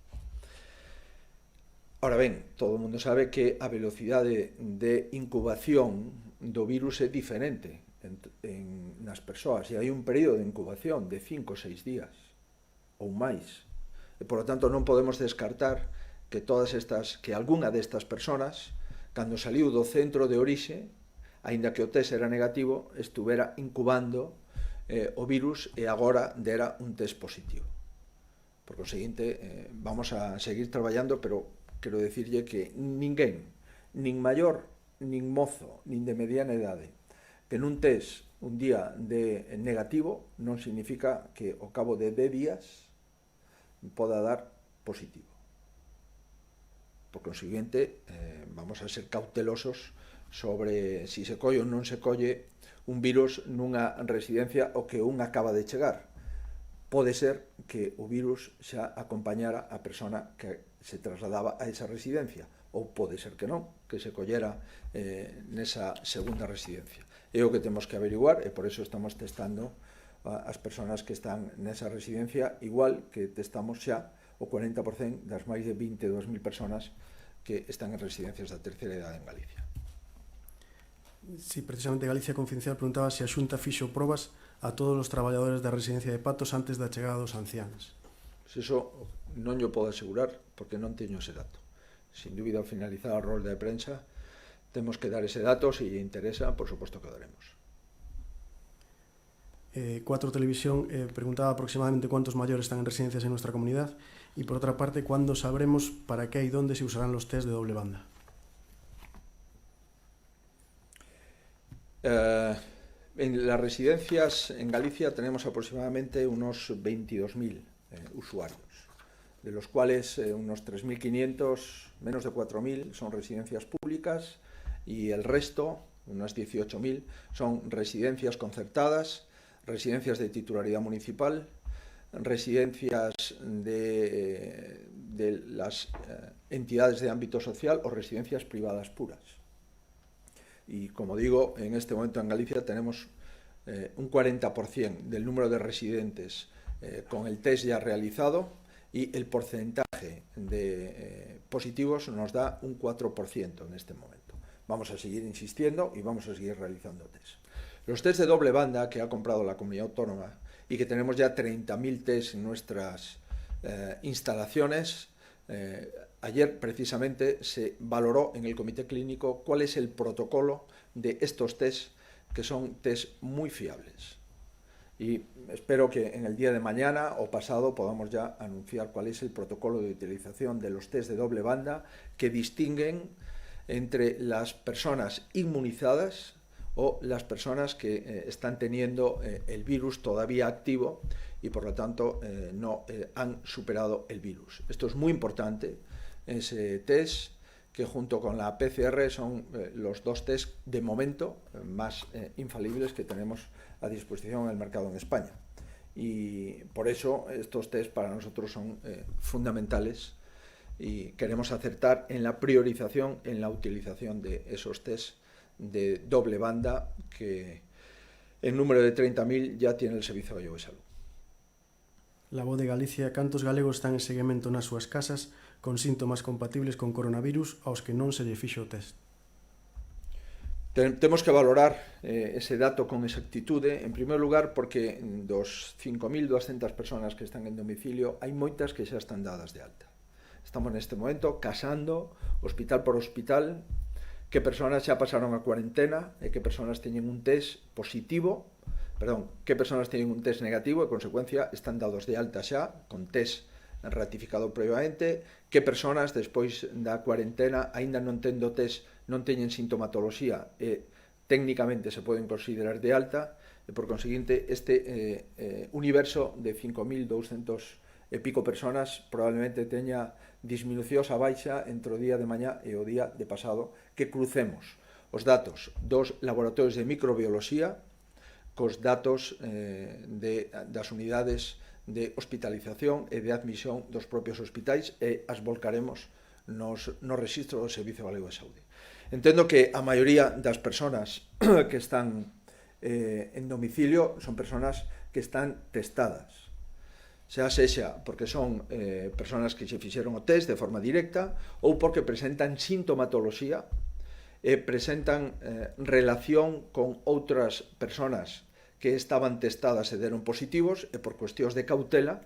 A: Ora ben, todo o mundo sabe que a velocidade de incubación do virus é diferente nas persoas, e hai un período de incubación de 5 ou 6 días ou máis. E, por lo tanto, non podemos descartar que algunha destas persoas, cando saliu do centro de orixe, aínda que o test era negativo, estuvera incubando o virus e agora dera un test positivo. Por conseguinte, vamos a seguir traballando, pero quero dicirlle que ninguén, nin maior, nin mozo, nin de mediana idade, que nun test un día de negativo non significa que ao cabo de 10 días poda dar positivo. Por conseguinte, vamos a ser cautelosos sobre si se colle ou non se colle un virus nunha residencia o que un acaba de chegar. Pode ser que o virus xa acompañara a persona que se trasladaba a esa residencia, ou pode ser que non, que se collera nesa segunda residencia. É o que temos que averiguar, e por eso estamos testando as persoas que están nesa residencia, igual que testamos xa o 40% das máis de 22.000 persoas que están en residencias da terceira idade en Galicia.
B: Si precisamente Galicia Confidencial preguntaba se a Xunta fixo probas a todos os traballadores da residencia de Patos antes da chegada dos anciáns.
A: Iso non yo podo asegurar porque non teño ese dato. Sin dúbida, ao finalizar a rolda de prensa, temos que dar ese dato. Se lle interesa, por suposto que o daremos.
B: 4 Televisión preguntaba aproximadamente cuántos mayores están en residencias en nuestra comunidad y por otra parte, ¿cuándo sabremos para qué y dónde se usarán los test de doble banda?
A: En las residencias en Galicia tenemos aproximadamente unos 22.000 usuarios, de los cuales unos 3.500, menos de 4.000 son residencias públicas y el resto, unas 18.000, son residencias concertadas, residencias de titularidad municipal, residencias de las entidades de ámbito social o residencias privadas puras. Y como digo, en este momento en Galicia tenemos un 40% del número de residentes con el test ya realizado y el porcentaje de positivos nos da un 4% en este momento. Vamos a seguir insistiendo y vamos a seguir realizando test. Los test de doble banda que ha comprado la comunidad autónoma y que tenemos ya 30.000 test en nuestras instalaciones, ayer precisamente se valoró en el comité clínico cuál es el protocolo de estos test, que son test muy fiables. Y espero que en el día de mañana o pasado podamos ya anunciar cuál es el protocolo de utilización de los test de doble banda que distinguen entre las personas inmunizadas o las personas que están teniendo el virus todavía activo y por lo tanto no han superado el virus. Esto es muy importante, ese test que junto con la PCR son los dos test de momento más infalibles que tenemos a disposición en el mercado en España. Y por eso estos test para nosotros son fundamentales y queremos acertar en la priorización, en la utilización de esos test de doble banda que en número de 30.000 ya tiene el Servicio Gallego de Salud.
B: La Voz de Galicia, cantos galegos están en seguimento nas súas casas con síntomas compatibles con coronavirus aos que non se lle fixo o test?
A: Temos que valorar ese dato con exactitude, en primer lugar porque dos 5.200 personas que están en domicilio hai moitas que xa están dadas de alta. Estamos neste momento casando hospital por hospital que persoas xa pasaron a cuarentena e que persoas teñen un test positivo, que persoas teñen un test negativo e, consecuencia, están dados de alta xa, con test ratificado previamente, que persoas, despois da cuarentena, aínda non tendo test, non teñen sintomatoloxía e técnicamente se poden considerar de alta, e, por conseguinte, este universo de 5.200 e pico persoas probablemente teña disminucións a baixa entre o día de mañá e o día de pasado, que crucemos os datos dos laboratorios de microbioloxía cos datos das unidades de hospitalización e de admisión dos propios hospitais e as volcaremos nos registro do Servicio Galego de Saúde. Entendo que a maioría das persoas que están en domicilio son persoas que están testadas, xa sexa porque son persoas que se fixeron o test de forma directa ou porque presentan sintomatoloxía e presentan relación con outras persoas que estaban testadas e deron positivos e por cuestións de cautela,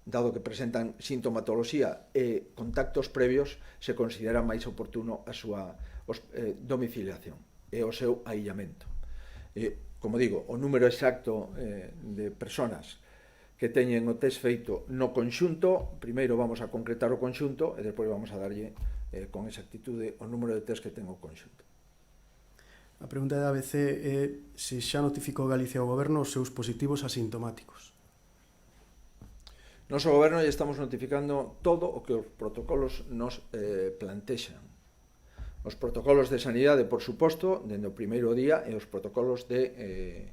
A: dado que presentan sintomatoloxía e contactos previos, se considera máis oportuno a súa domiciliación e o seu aillamento. Como digo, o número exacto de persoas que teñen o test feito no conxunto, primeiro vamos a concretar o conxunto e despois vamos a darlle con exactitude o número de test que ten o conxunto.
B: A pregunta da ABC é se xa notificou Galicia ao Goberno os seus positivos asintomáticos.
A: Nos ao Goberno lle estamos notificando todo o que os protocolos nos plantexan. Os protocolos de sanidade, por suposto, dende o primeiro día, e os protocolos de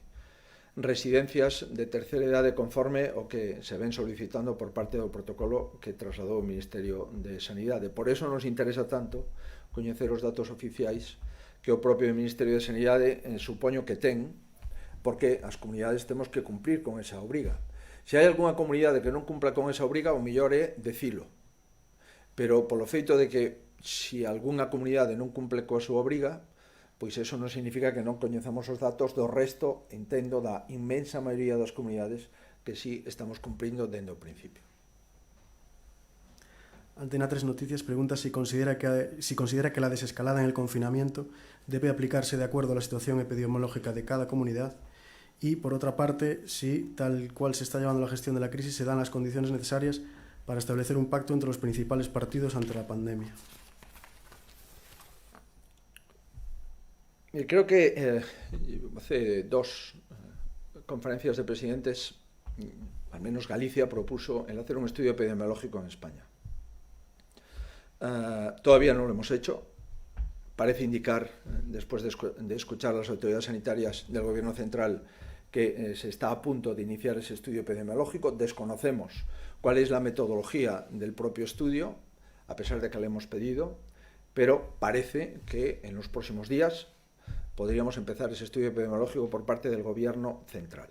A: residencias de terceira idade conforme o que se ven solicitando por parte do protocolo que trasladou o Ministerio de Sanidade. Por eso nos interesa tanto coñecer os datos oficiais que o propio Ministerio de Sanidade supoño que ten, porque as comunidades temos que cumprir con esa obriga. Se hai algunha comunidade que non cumpla con esa obriga, o mellor é decilo. Pero polo feito de que se algunha comunidade non cumple coa súa obriga, pois eso non significa que non coñezamos os datos do resto, entendo, da inmensa maioría das comunidades que sí estamos cumprindo dende o principio.
B: Antena 3 Noticias pregunta si considera que la desescalada en el confinamiento debe aplicarse de acuerdo a la situación epidemiológica de cada comunidad y, por otra parte, si, tal cual se está llevando la gestión de la crisis, se dan las condiciones necesarias para establecer un pacto entre los principales partidos ante la pandemia.
A: Creo que hace dos conferencias de presidentes, al menos Galicia propuso el hacer un estudio epidemiológico en España. Todavía no lo hemos hecho. Parece indicar, después de escuchar a las autoridades sanitarias del Gobierno central, que se está a punto de iniciar ese estudio epidemiológico. Desconocemos cuál es la metodología del propio estudio, a pesar de que le hemos pedido, pero parece que en los próximos días podríamos empezar ese estudio epidemiológico por parte del Gobierno central.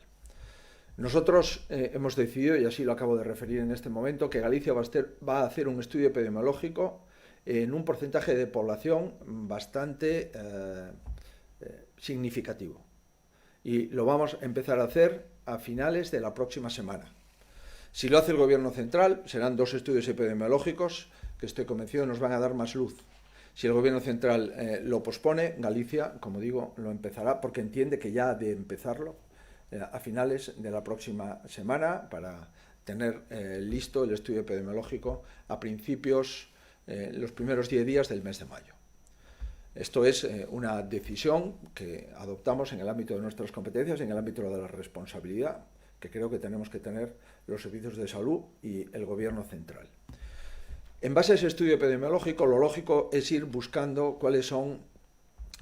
A: Nosotros hemos decidido, y así lo acabo de referir en este momento, que Galicia va a hacer un estudio epidemiológico en un porcentaje de población bastante significativo. Y lo vamos a empezar a hacer a finales de la próxima semana. Si lo hace el Gobierno central, serán 2 estudios epidemiológicos que estoy convencido nos van a dar más luz. Si el Gobierno central lo pospone, Galicia, como digo, lo empezará porque entiende que ya ha de empezarlo a finales de la próxima semana para tener listo el estudio epidemiológico a principios, los primeros 10 días del mes de mayo. Esto es una decisión que adoptamos en el ámbito de nuestras competencias, en el ámbito de la responsabilidad, que creo que tenemos que tener los servicios de salud y el Gobierno central. En base a ese estudio epidemiológico, lo lógico es ir buscando cuáles son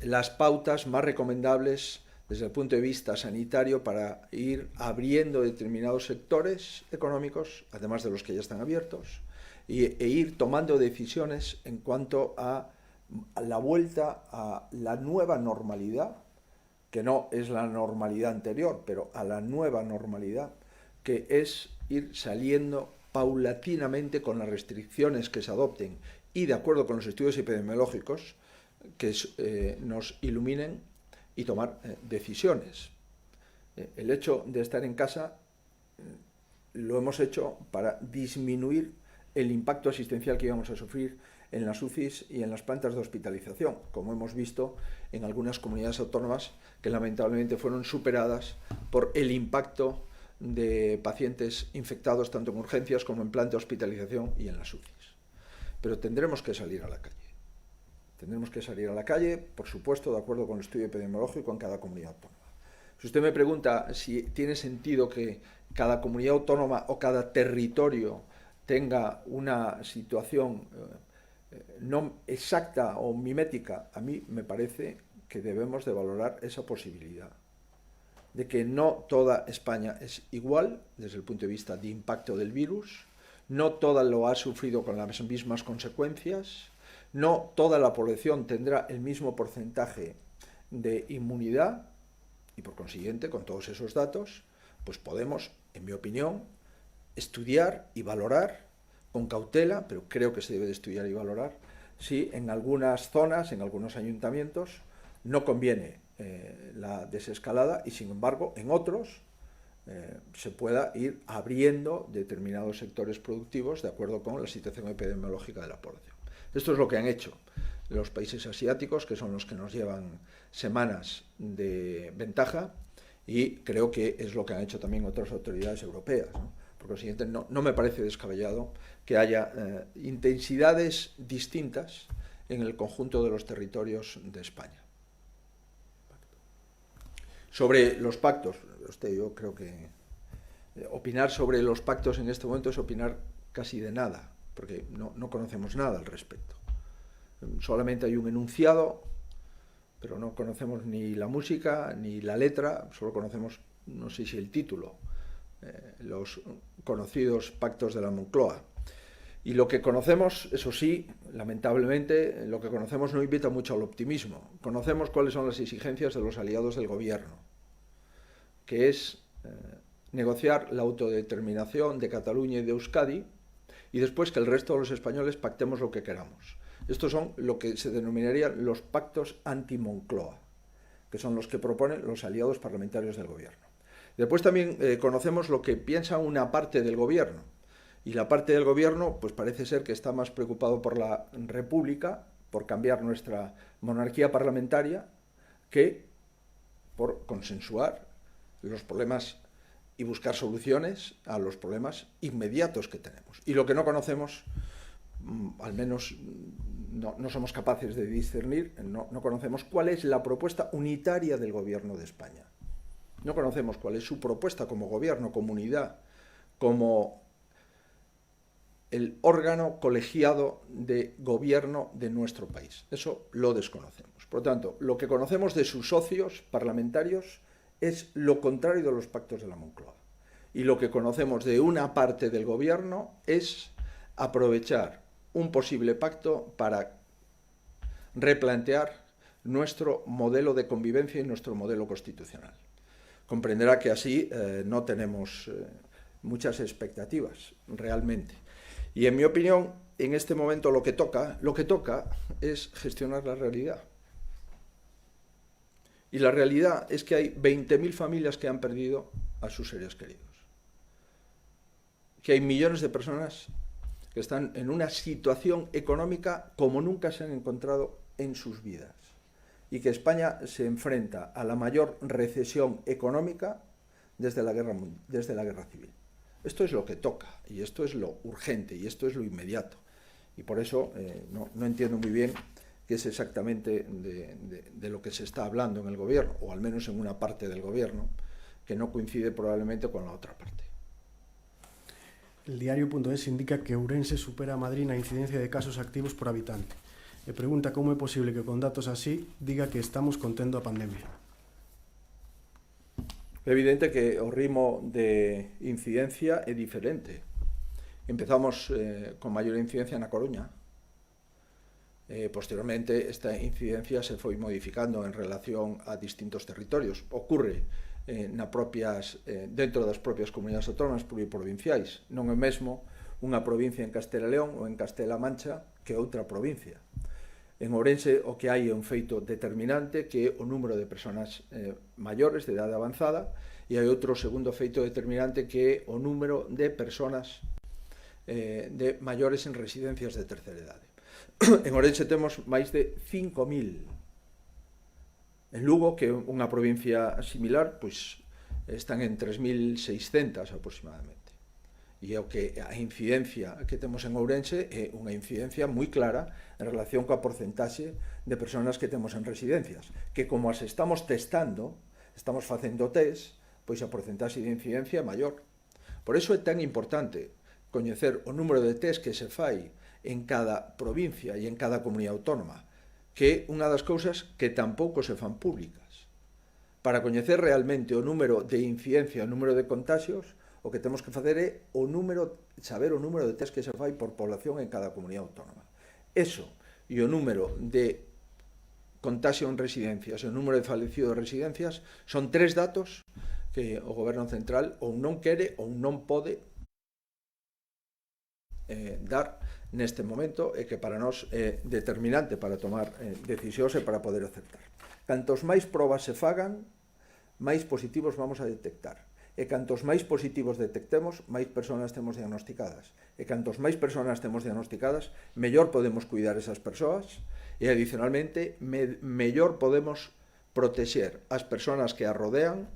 A: las pautas más recomendables desde el punto de vista sanitario para ir abriendo determinados sectores económicos, además de los que ya están abiertos, e ir tomando decisiones en cuanto a la vuelta a la nueva normalidad, que no es la normalidad anterior, pero a la nueva normalidad, que es ir saliendo paulatinamente con las restricciones que se adopten y de acuerdo con los estudios epidemiológicos que nos iluminen y tomar decisiones. El hecho de estar en casa lo hemos hecho para disminuir el impacto asistencial que íbamos a sufrir en las UCIs y en las plantas de hospitalización, como hemos visto en algunas comunidades autónomas que lamentablemente fueron superadas por el impacto de pacientes infectados tanto en urgencias como en planta de hospitalización y en las UCIs. Pero tendremos que salir a la calle. Tendremos que salir a la calle, por supuesto, de acuerdo con el estudio epidemiológico en cada comunidad autónoma. Si usted me pregunta si tiene sentido que cada comunidad autónoma o cada territorio tenga una situación no exacta o mimética, a mí me parece que debemos de valorar esa posibilidad de que no toda España es igual desde el punto de vista de impacto del virus, no toda lo ha sufrido con las mismas consecuencias, no toda la población tendrá el mismo porcentaje de inmunidad y por consiguiente con todos esos datos pues podemos, en mi opinión, estudiar y valorar con cautela, pero creo que se debe de estudiar y valorar si en algunas zonas, en algunos ayuntamientos no conviene la desescalada y sin embargo en otros se pueda ir abriendo determinados sectores productivos de acuerdo con la situación epidemiológica de la población. Esto es lo que han hecho los países asiáticos, que son los que nos llevan semanas de ventaja, y creo que es lo que han hecho también otras autoridades europeas, ¿no? Por consiguiente, no me parece descabellado que haya intensidades distintas en el conjunto de los territorios de España. Sobre los pactos, yo creo que opinar sobre los pactos en este momento es opinar casi de nada, porque no conocemos nada al respecto. Solamente hay un enunciado, pero no conocemos ni la música ni la letra, solo conocemos, no sé si el título, los conocidos pactos de la Moncloa. Y lo que conocemos, eso sí, lamentablemente, lo que conocemos no invita mucho al optimismo. Conocemos cuáles son las exigencias de los aliados del gobierno, que es negociar la autodeterminación de Cataluña y de Euskadi, y después que el resto de los españoles pactemos lo que queramos. Estos son lo que se denominarían los pactos anti-Moncloa, que son los que proponen los aliados parlamentarios del gobierno. Después también conocemos lo que piensa una parte del gobierno, y la parte del gobierno pues parece ser que está más preocupado por la república, por cambiar nuestra monarquía parlamentaria, que por consensuar los problemas y buscar soluciones a los problemas inmediatos que tenemos. Y lo que no conocemos, al menos no somos capaces de discernir, no conocemos cuál es la propuesta unitaria del gobierno de España. No conocemos cuál es su propuesta como gobierno, como unidad, como el órgano colegiado de gobierno de nuestro país. Eso lo desconocemos. Por lo tanto, lo que conocemos de sus socios parlamentarios es lo contrario de los pactos de la Moncloa. Y lo que conocemos de una parte del gobierno es aprovechar un posible pacto para replantear nuestro modelo de convivencia y nuestro modelo constitucional. Comprenderá que así no tenemos muchas expectativas, realmente. Y en mi opinión, en este momento lo que toca es gestionar la realidad. Y la realidad es que hay 20.000 familias que han perdido a sus seres queridos. Que hay millones de personas que están en una situación económica como nunca se han encontrado en sus vidas. Y que España se enfrenta a la mayor recesión económica desde la guerra civil. Esto es lo que toca, y esto es lo urgente, y esto es lo inmediato. Y por eso no entiendo muy bien qué es exactamente de lo que se está hablando en el gobierno, o al menos en una parte del gobierno, que no coincide probablemente con la otra parte.
B: El diario.es indica que Ourense supera a Madrid na incidencia de casos activos por habitante. E pregunta como é posible que con datos así diga que estamos contendo a pandemia.
A: É evidente que o ritmo de incidencia é diferente. Empezamos con maior incidencia na Coruña. Posteriormente, esta incidencia se foi modificando en relación a distintos territorios. Ocurre dentro das propias comunidades autónomas pluriprovinciais. Non é mesmo unha provincia en Castela e León ou en Castela Mancha que outra provincia. En Ourense o que hai é un feito determinante que é o número de persoas maiores de idade avanzada, e hai outro segundo feito determinante que é o número de persoas de maiores en residencias de terceira idade. En Ourense temos máis de 5.000. En Lugo, que é unha provincia similar, pois están en 3.600 aproximadamente. E o que a incidencia que temos en Ourense é unha incidencia moi clara en relación coa porcentaxe de persoas que temos en residencias, que como as estamos testando, estamos facendo test, pois a porcentaxe de incidencia é maior. Por iso é tan importante coñecer o número de test que se fai en cada provincia e en cada comunidade autónoma, que é unha das cousas que tampouco se fan públicas. Para coñecer realmente o número de incidencia, o número de contagios, o que temos que facer é saber o número de test que se fai por población en cada comunidade autónoma. Eso e o número de contagio en residencias e o número de fallecidos en residencias son tres datos que o Goberno Central ou non quere ou non pode dar neste momento, e que para nós é determinante para tomar decisións e para poder acertar. Cantos máis probas se fagan, máis positivos vamos a detectar. E cantos máis positivos detectemos, máis persoas temos diagnosticadas. E cantos máis persoas temos diagnosticadas, mellor podemos cuidar esas persoas e, adicionalmente, mellor podemos protexer as persoas que as rodean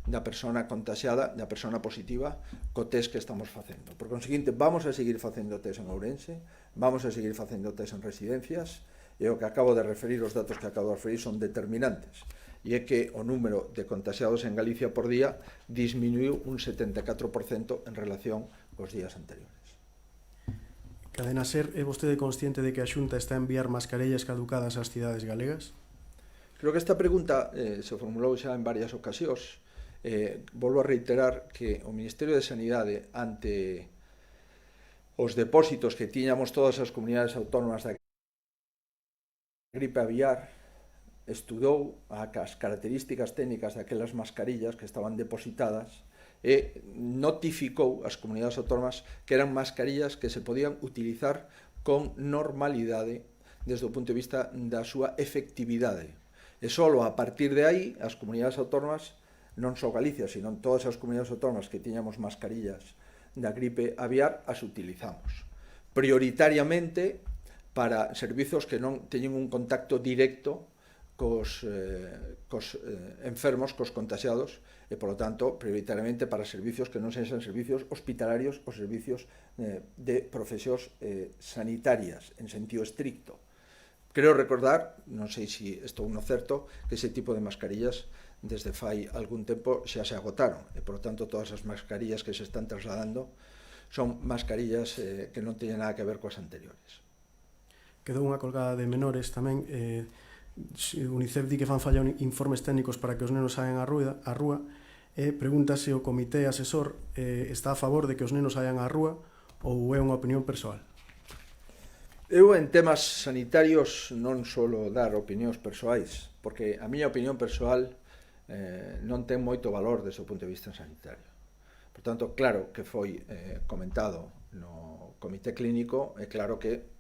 A: da persona contagiada, da persona positiva, co test que estamos facendo. Por conseguinte, vamos a seguir facendo test en Ourense, vamos a seguir facendo test en residencias, e o que acabo de referir, os datos que acabo de referir, son determinantes. E é que o número de contagiados en Galicia por día disminuiu un 74% en relación cos días anteriores.
B: Cadena SER, é vostede consciente de que a Xunta está a enviar mascarellas caducadas ás cidades galegas?
A: Creo que esta pregunta se formulou xa en varias ocasións. Volvo a reiterar que o Ministerio de Sanidade, ante os depósitos que tiñamos todas as comunidades autónomas da gripe aviar, estudou as características técnicas daquelas mascarillas que estaban depositadas e notificou as comunidades autónomas que eran mascarillas que se podían utilizar con normalidade desde o punto de vista da súa efectividade. E só a partir de aí as comunidades autónomas, non só Galicia, sino todas as comunidades autónomas que tiñamos mascarillas da gripe aviar, as utilizamos. Prioritariamente para servizos que non teñen un contacto directo cos enfermos, cos contaxiados, e, polo tanto, prioritariamente para servicios que non sexan servicios hospitalarios ou servicios de profesións sanitarias, en sentido estricto. Creo recordar, non sei se estou no certo, que ese tipo de mascarillas desde fai algún tempo xa se agotaron, e, por tanto, todas as mascarillas que se están trasladando son mascarillas que non teñen nada que ver coas anteriores.
B: Quedou unha colgada de menores tamén. UNICEF di que fan falla informes técnicos para que os nenos saian á rúa, e pregunta se o comité asesor está a favor de que os nenos saian á rúa ou é unha opinión persoal.
A: Eu en temas sanitarios non solo dar opinións persoais, porque a miña opinión persoal non ten moito valor desde o punto de vista sanitario. Por tanto, claro que foi comentado no comité clínico, é claro que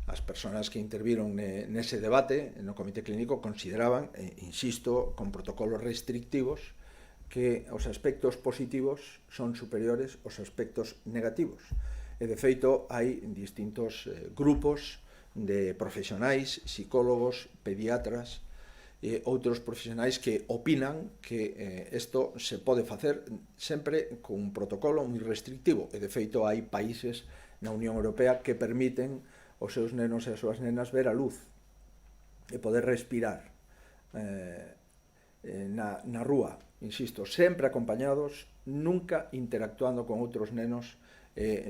A: as persoas que interviron nese debate no comité clínico consideraban, insisto, con protocolos restrictivos, que os aspectos positivos son superiores aos aspectos negativos. E, de feito, hai distintos grupos de profesionais, psicólogos, pediatras e outros profesionais que opinan que isto se pode facer sempre con un protocolo moi restrictivo. E, de feito, hai países na Unión Europea que permiten os seus nenos e as súas nenas ver a luz e poder respirar na rúa, insisto, sempre acompañados, nunca interactuando con outros nenos,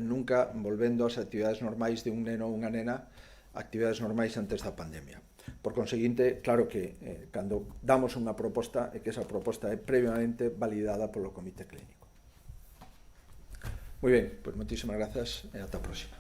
A: nunca volvendo ás actividades normais de un neno ou unha nena, actividades normais antes da pandemia. Por conseguinte, claro que cando damos unha proposta, é que esa proposta é previamente validada polo comité clínico. Moi ben, pois moitísimas grazas e ata a próxima.